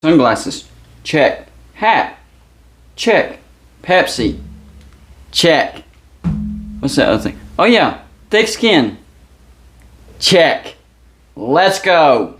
Sunglasses, check. Hat, check. Pepsi, check. What's that other thing? Oh yeah, thick skin, check. Let's go.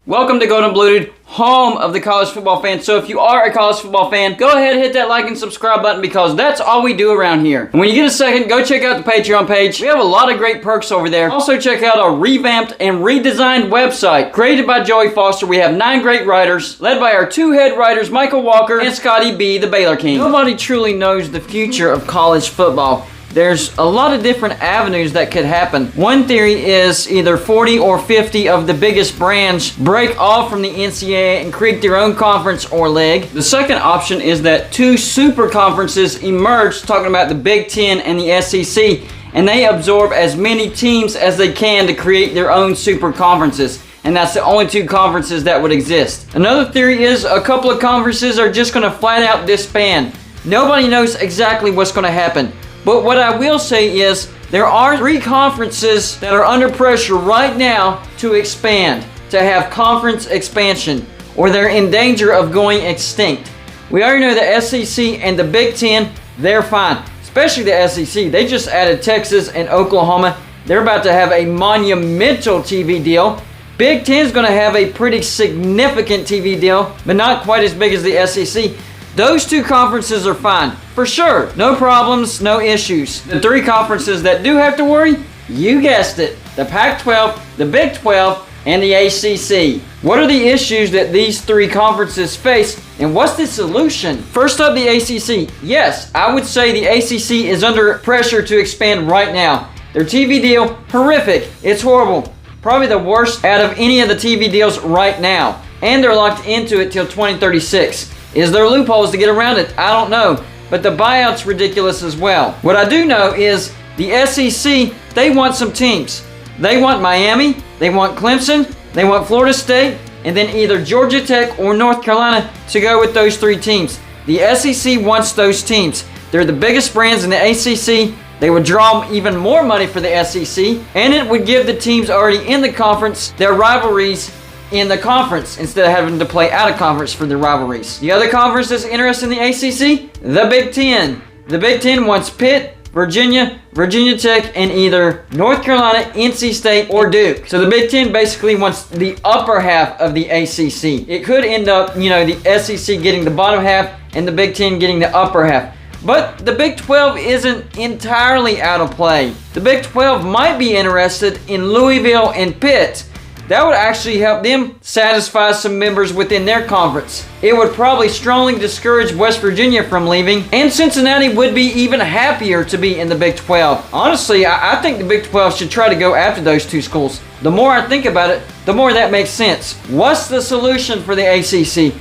Welcome to Golden Bluted, home of the college football fan. So if you are a college football fan, go ahead and hit that like and subscribe button because that's all we do around here. And when you get a second, go check out the Patreon page. We have a lot of great perks over there. Also check out our revamped and redesigned website. Created by Joey Foster, we have 9 great writers, led by our 2 head writers, Michael Walker and Scotty B, the Baylor King. Nobody truly knows the future of college football. There's a lot of different avenues that could happen. One theory is either 40 or 50 of the biggest brands break off from the NCAA and create their own conference or league. The second option is that 2 super conferences emerge, talking about the Big X and the SEC, and they absorb as many teams as they can to create their own super conferences. And that's the only 2 conferences that would exist. Another theory is a couple of conferences are just going to flat out disband. Nobody knows exactly what's going to happen. But what I will say is there are 3 conferences that are under pressure right now to expand, to have conference expansion, or they're in danger of going extinct. We already know the SEC and the Big X, they're fine, especially the SEC. They just added Texas and Oklahoma. They're about to have a monumental TV deal. Big X is going to have a pretty significant TV deal, but not quite as big as the SEC. Those 2 conferences are fine, for sure. No problems, no issues. The 3 conferences that do have to worry, you guessed it, the Pac 12, the Big 12, and the ACC. What are the issues that these 3 conferences face, and what's the solution? First up, the ACC. Yes, I would say the ACC is under pressure to expand right now. Their TV deal, horrific. It's horrible. Probably the worst out of any of the TV deals right now. And they're locked into it till 2036. Is there loopholes to get around it? I don't know. But the buyout's ridiculous as well. What I do know is the SEC, they want some teams. They want Miami, they want Clemson, they want Florida State, and then either Georgia Tech or North Carolina to go with those 3 teams. The SEC wants those teams. They're the biggest brands in the ACC. They would draw even more money for the SEC, and it would give the teams already in the conference their rivalries in the conference instead of having to play out of conference for their rivalries. The other conference that's interested in the ACC, the Big X. The Big X wants Pitt, Virginia, Virginia Tech, and either North Carolina, NC State, or Duke. So the Big X basically wants the upper half of the ACC. It could end up, the SEC getting the bottom half and the Big X getting the upper half. But the Big 12 isn't entirely out of play. The Big 12 might be interested in Louisville and Pitt. That would actually help them satisfy some members within their conference. It would probably strongly discourage West Virginia from leaving, and Cincinnati would be even happier to be in the Big 12. Honestly, I think the Big 12 should try to go after those 2 schools. The more I think about it, the more that makes sense. What's the solution for the ACC?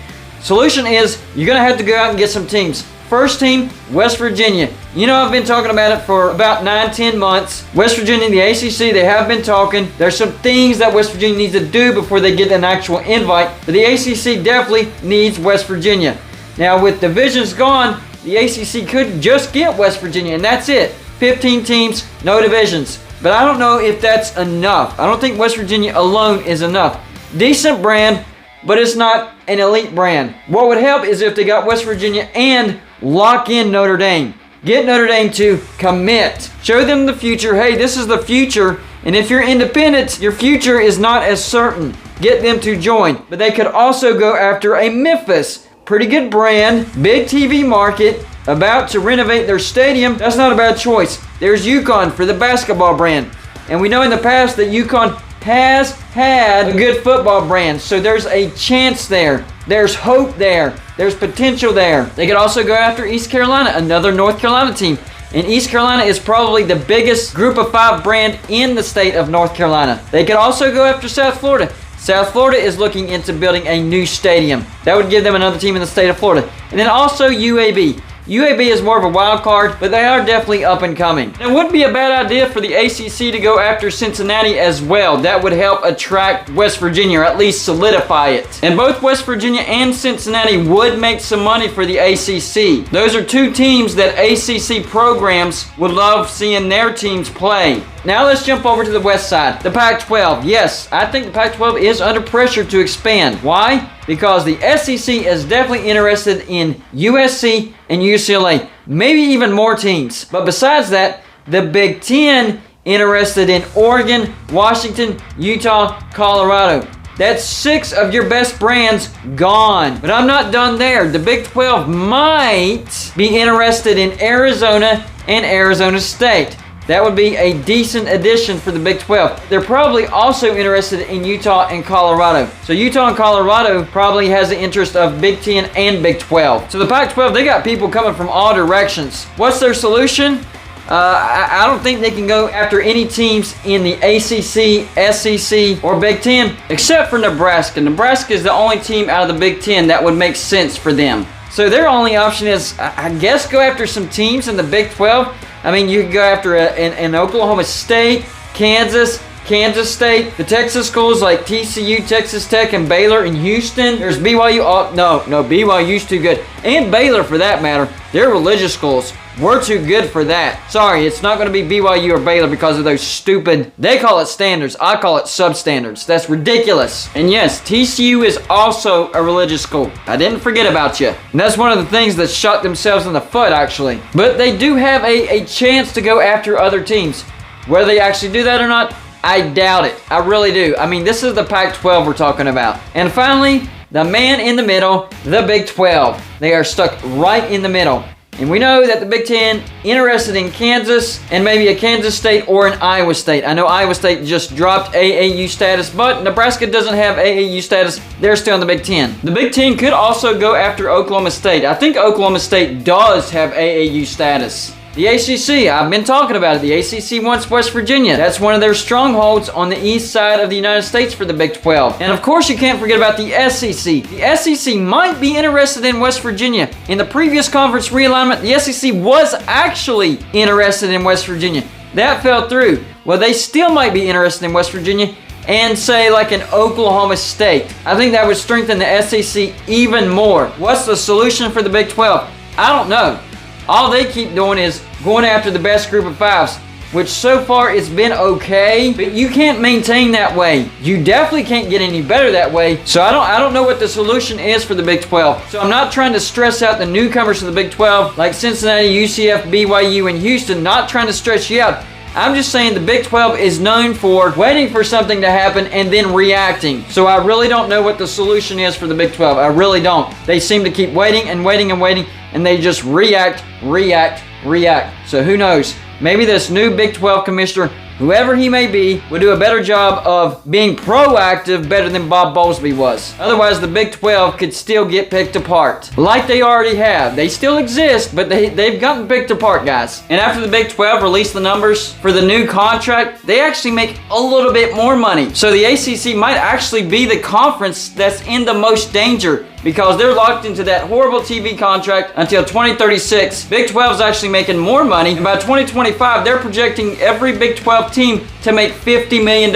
Solution is you're going to have to go out and get some teams. First team, West Virginia. I've been talking about it for about 9-10 months. West Virginia, the ACC, they have been talking. There's some things that West Virginia needs to do before they get an actual invite. But the ACC definitely needs West Virginia. Now, with divisions gone, the ACC could just get West Virginia, and that's it. 15 teams, no divisions. But I don't know if that's enough. I don't think West Virginia alone is enough. Decent brand, but it's not an elite brand. What would help is if they got West Virginia and lock in Notre Dame. Get Notre Dame to commit. Show them the future. Hey, this is the future. And if you're independent, your future is not as certain. Get them to join. But they could also go after a Memphis. Pretty good brand. Big TV market. About to renovate their stadium. That's not a bad choice. There's UConn for the basketball brand. And we know in the past that UConn has had a good football brand. So there's a chance there. There's hope there. There's potential there. They could also go after East Carolina, another North Carolina team. And East Carolina is probably the biggest group of 5 brand in the state of North Carolina. They could also go after South Florida. South Florida is looking into building a new stadium. That would give them another team in the state of Florida. And then also UAB. UAB is more of a wild card, but they are definitely up and coming. It wouldn't be a bad idea for the ACC to go after Cincinnati as well. That would help attract West Virginia, or at least solidify it. And both West Virginia and Cincinnati would make some money for the ACC. Those are two teams that ACC programs would love seeing their teams play. Now let's jump over to the west side, the Pac-12. Yes, I think the Pac-12 is under pressure to expand. Why? Because the SEC is definitely interested in USC and UCLA, maybe even more teams. But besides that, the Big Ten interested in Oregon, Washington, Utah, Colorado. That's 6 of your best brands gone. But I'm not done there. The Big 12 might be interested in Arizona and Arizona State. That would be a decent addition for the Big 12. They're probably also interested in Utah and Colorado. So Utah and Colorado probably has the interest of Big 10 and Big 12. So the Pac-12, they got people coming from all directions. What's their solution? I don't think they can go after any teams in the ACC, SEC, or Big 10, except for Nebraska. Nebraska is the only team out of the Big 10 that would make sense for them. So their only option is, I guess, go after some teams in the Big 12. I mean, you could go after an Oklahoma State, Kansas State, the Texas schools like TCU, Texas Tech, and Baylor, and Houston. There's BYU. Oh, no, BYU's too good. And Baylor, for that matter. They're religious schools. We're too good for that. Sorry, it's not going to be BYU or Baylor because of those stupid, they call it standards. I call it substandards. That's ridiculous. And yes, TCU is also a religious school. I didn't forget about you. And that's one of the things that shot themselves in the foot, actually. But they do have a chance to go after other teams. Whether they actually do that or not, I doubt it. I really do. I mean, this is the Pac-12 we're talking about. And finally, the man in the middle, the Big 12. They are stuck right in the middle. And we know that the Big Ten interested in Kansas and maybe a Kansas State or an Iowa State. I know Iowa State just dropped AAU status, but Nebraska doesn't have AAU status. They're still in the Big Ten. The Big Ten could also go after Oklahoma State. I think Oklahoma State does have AAU status. The ACC, I've been talking about it. The ACC wants West Virginia. That's one of their strongholds on the east side of the United States for the Big 12. And of course, you can't forget about the SEC. The SEC might be interested in West Virginia. In the previous conference realignment, the SEC was actually interested in West Virginia. That fell through. Well, they still might be interested in West Virginia and say like an Oklahoma State. I think that would strengthen the SEC even more. What's the solution for the Big 12? I don't know. All they keep doing is going after the best group of fives, which so far it's been okay, but you can't maintain that way. You definitely can't get any better that way. So I don't know what the solution is for the Big 12. So I'm not trying to stress out the newcomers to the Big 12 like Cincinnati, UCF, BYU, and Houston, not trying to stress you out. I'm just saying the Big 12 is known for waiting for something to happen and then reacting. So I really don't know what the solution is for the Big 12. I really don't. They seem to keep waiting and waiting and waiting, and they just react. So who knows? Maybe this new Big 12 commissioner, whoever he may be, would do a better job of being proactive better than Bob Bowlesby was. Otherwise, the Big 12 could still get picked apart. Like they already have. They still exist, but they've gotten picked apart, guys. And after the Big 12 released the numbers for the new contract, they actually make a little bit more money. So the ACC might actually be the conference that's in the most danger, because they're locked into that horrible TV contract until 2036. Big 12 is actually making more money. And by 2025, they're projecting every Big 12 team to make $50 million.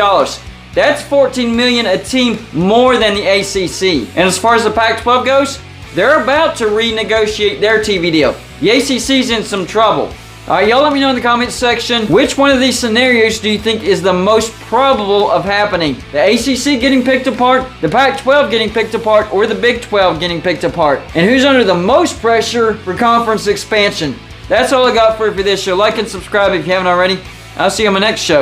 That's $14 million a team more than the ACC. And as far as the Pac-12 goes, they're about to renegotiate their TV deal. The ACC's in some trouble. Alright, y'all let me know in the comments section, which one of these scenarios do you think is the most probable of happening? The ACC getting picked apart, the Pac-12 getting picked apart, or the Big 12 getting picked apart? And who's under the most pressure for conference expansion? That's all I got for you for this show. Like and subscribe if you haven't already. I'll see you on my next show.